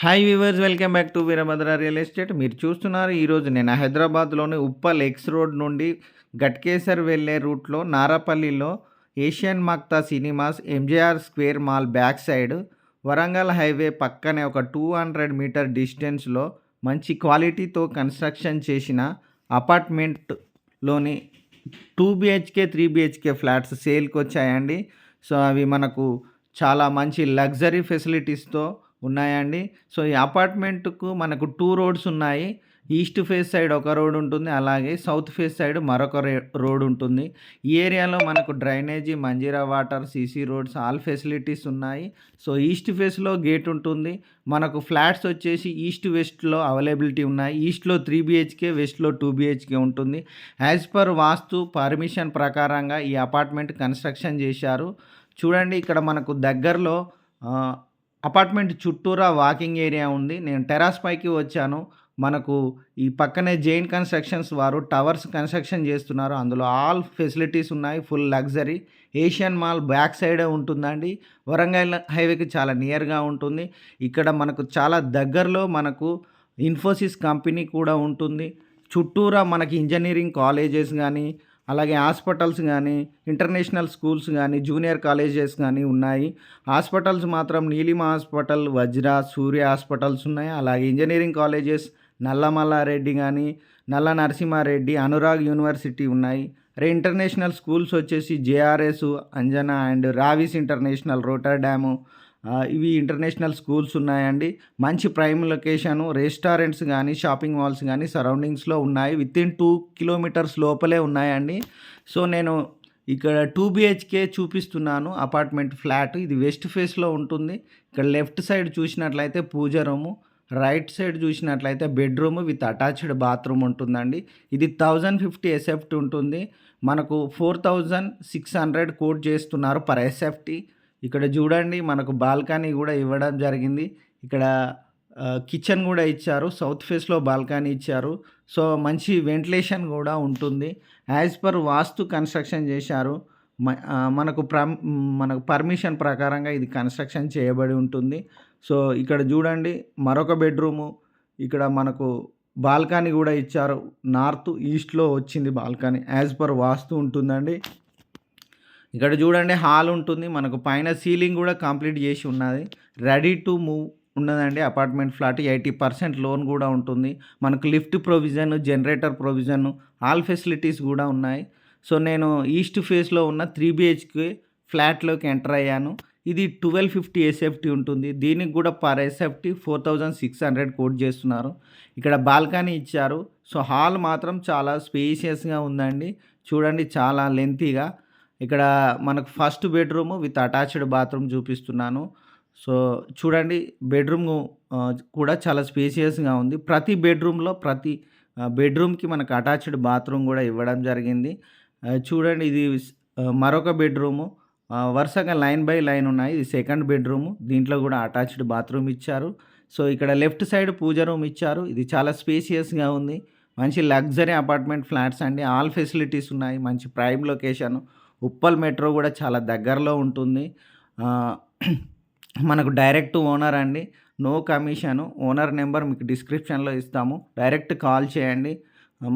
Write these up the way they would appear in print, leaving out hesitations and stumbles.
Hi viewers, welcome back to Veerabhadra real estate. మీరు చూస్తున్నారు ఈరోజు నేను హైదరాబాద్లోని ఉప్పల్ ఎక్స్ రోడ్ నుండి గట్కేసర్ వెళ్ళే రూట్లో నారాపల్లిలో Asian Mukta cinemas MJR square mall back side Warangal highway పక్కనే ఒక 200 మీటర్ డిస్టెన్స్లో మంచి క్వాలిటీతో కన్స్ట్రక్షన్ చేసిన అపార్ట్మెంట్లోని 2 BHK 3 BHK ఫ్లాట్స్ సేల్కి వచ్చాయండి. సో అవి మనకు చాలా మంచి లగ్జరీ ఫెసిలిటీస్తో ఉన్నాయండి. సో ఈ అపార్ట్మెంట్‌కు మనకు 2 రోడ్స్ ఉన్నాయి. ఈస్ట్ ఫేస్ సైడ్ ఒక రోడ్ ఉంటుంది. అలాగే సౌత్ ఫేస్ సైడ్ మరొక రోడ్ ఉంటుంది. ఈ ఏరియాలో మనకు drainage, Manjira water, CC roads all facilities ఉన్నాయి. సో ఈస్ట్ ఫేస్‌లో గేట్ ఉంటుంది. మనకు ఫ్లాట్స్ వచ్చేసి ఈస్ట్ వెస్ట్‌లో అవైలబిలిటీ ఉన్నాయి. ఈస్ట్‌లో 3 BHK, వెస్ట్‌లో 2 BHK ఉంటుంది. యాజ్ పర్ వాస్తు పర్మిషన్ ప్రకారంగా ఈ అపార్ట్మెంట్ కన్స్ట్రక్షన్ చేశారు. చూడండి, ఇక్కడ మనకు దగ్గరలో అపార్ట్మెంట్ చుట్టూరా వాకింగ్ ఏరియా ఉంది. నేను టెర్రస్ పైకి వచ్చాను. మనకు ఈ పక్కనే జైన్ కన్స్ట్రక్షన్స్ వారు టవర్స్ కన్స్ట్రక్షన్ చేస్తున్నారు. అందులో ఆల్ ఫెసిలిటీస్ ఉన్నాయి. Full luxury. Asian mall back సైడే ఉంటుందండి. వరంగల్ హైవేకి చాలా నియర్గా ఉంటుంది. ఇక్కడ మనకు చాలా దగ్గరలో మనకు ఇన్ఫోసిస్ కంపెనీ కూడా ఉంటుంది. చుట్టూరా మనకి ఇంజనీరింగ్ కాలేజెస్ కానీ, అలాగే హాస్పిటల్స్ కానీ, ఇంటర్నేషనల్ స్కూల్స్ కానీ, జూనియర్ కాలేజెస్ కానీ ఉన్నాయి. హాస్పిటల్స్ మాత్రం నీలిమ హాస్పిటల్, వజ్ర, సూర్య హాస్పిటల్స్ ఉన్నాయి. అలాగే ఇంజనీరింగ్ కాలేజెస్ నల్లమల్లారెడ్డి కానీ, నల్ల నరసింహారెడ్డి, అనురాగ్ యూనివర్సిటీ ఉన్నాయి. ఇంటర్నేషనల్ స్కూల్స్ వచ్చేసి జేఆర్ఎస్, అంజనా అండ్ రావిస్ ఇంటర్నేషనల్, రోటర్డాము, ఇవి ఇంటర్నేషనల్ స్కూల్స్ ఉన్నాయండి. మంచి ప్రైమ్ లొకేషను. రెస్టారెంట్స్ కానీ, షాపింగ్ మాల్స్ కానీ సరౌండింగ్స్లో ఉన్నాయి. వితిన్ 2 కిలోమీటర్స్ లోపలే ఉన్నాయండి. సో నేను ఇక్కడ 2 BHK చూపిస్తున్నాను అపార్ట్మెంట్ ఫ్లాట్. ఇది వెస్ట్ ఫేస్లో ఉంటుంది. ఇక్కడ లెఫ్ట్ సైడ్ చూసినట్లయితే పూజ రూము, రైట్ సైడ్ చూసినట్లయితే బెడ్రూమ్ విత్ అటాచ్డ్ బాత్రూమ్ ఉంటుందండి. ఇది 1050 ఎస్ఎఫ్టీ ఉంటుంది. మనకు 4600 కోట్ చేస్తున్నారు పర్ ఎస్ఎఫ్టీ. ఇక్కడ చూడండి, మనకు బాల్కనీ కూడా ఇవ్వడం జరిగింది. ఇక్కడ కిచెన్ కూడా ఇచ్చారు. సౌత్ ఫేస్లో బాల్కనీ ఇచ్చారు. సో మంచి వెంటిలేషన్ కూడా ఉంటుంది. యాజ్ పర్ వాస్తు కన్స్ట్రక్షన్ చేశారు. మనకు పర్మిషన్ ప్రకారంగా ఇది కన్స్ట్రక్షన్ చేయబడి ఉంటుంది. సో ఇక్కడ చూడండి, మరొక బెడ్రూము. ఇక్కడ మనకు బాల్కనీ కూడా ఇచ్చారు. నార్త్ ఈస్ట్లో వచ్చింది బాల్కనీ. యాజ్ పర్ వాస్తు ఉంటుందండి. ఇక్కడ చూడండి, హాల్ ఉంటుంది. మనకు పైన సీలింగ్ కూడా కంప్లీట్ చేసి ఉన్నది. రెడీ టు మూవ్ ఉన్నదండి అపార్ట్మెంట్ ఫ్లాట్. 80% లోన్ కూడా ఉంటుంది. మనకు lift provision, generator provision, all facilities కూడా ఉన్నాయి. సో నేను ఈస్ట్ ఫేస్లో ఉన్న 3 BHK ఫ్లాట్లోకి ఎంటర్ అయ్యాను. ఇది 1250 ఎస్ఎఫ్టీ ఉంటుంది. దీనికి కూడా పర్ ఎస్ఎఫ్టీ 4600 కోట్ చేస్తున్నారు. ఇక్కడ బాల్కనీ ఇచ్చారు. సో హాల్ మాత్రం చాలా స్పేషియస్గా ఉందండి. చూడండి, చాలా లెంతీగా. ఇక్కడ మనకు first bedroom with attached bathroom చూపిస్తున్నాను. సో చూడండి, బెడ్రూమ్ కూడా చాలా స్పేషియస్గా ఉంది. ప్రతి బెడ్రూమ్కి మనకు అటాచ్డ్ బాత్రూమ్ కూడా ఇవ్వడం జరిగింది. చూడండి, ఇది మరొక బెడ్రూము. వరుసగా లైన్ బై లైన్ ఉన్నాయి. ఇది సెకండ్ బెడ్రూము. దీంట్లో కూడా అటాచ్డ్ బాత్రూమ్ ఇచ్చారు. సో ఇక్కడ లెఫ్ట్ సైడ్ పూజ రూమ్ ఇచ్చారు. ఇది చాలా స్పేషియస్గా ఉంది. మంచి లగ్జరీ అపార్ట్మెంట్ ఫ్లాట్స్ అండి. ఆల్ ఫెసిలిటీస్ ఉన్నాయి. మంచి ప్రైమ్ లొకేషన్. ఉప్పల్ మెట్రో కూడా చాలా దగ్గరలో ఉంటుంది. మనకు డైరెక్ట్ ఓనర్ అండి. No commission. ఓనర్ నెంబర్ మీకు డిస్క్రిప్షన్లో ఇస్తాము. డైరెక్ట్ కాల్ చేయండి.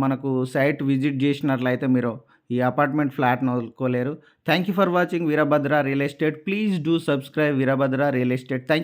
మనకు సైట్ విజిట్ చేసినట్లయితే మీరు ఈ అపార్ట్మెంట్ ఫ్లాట్ను వదులుకోలేరు. Thank you for watching Veerabhadra real estate. Please do subscribe Veerabhadra real estate. Thank you.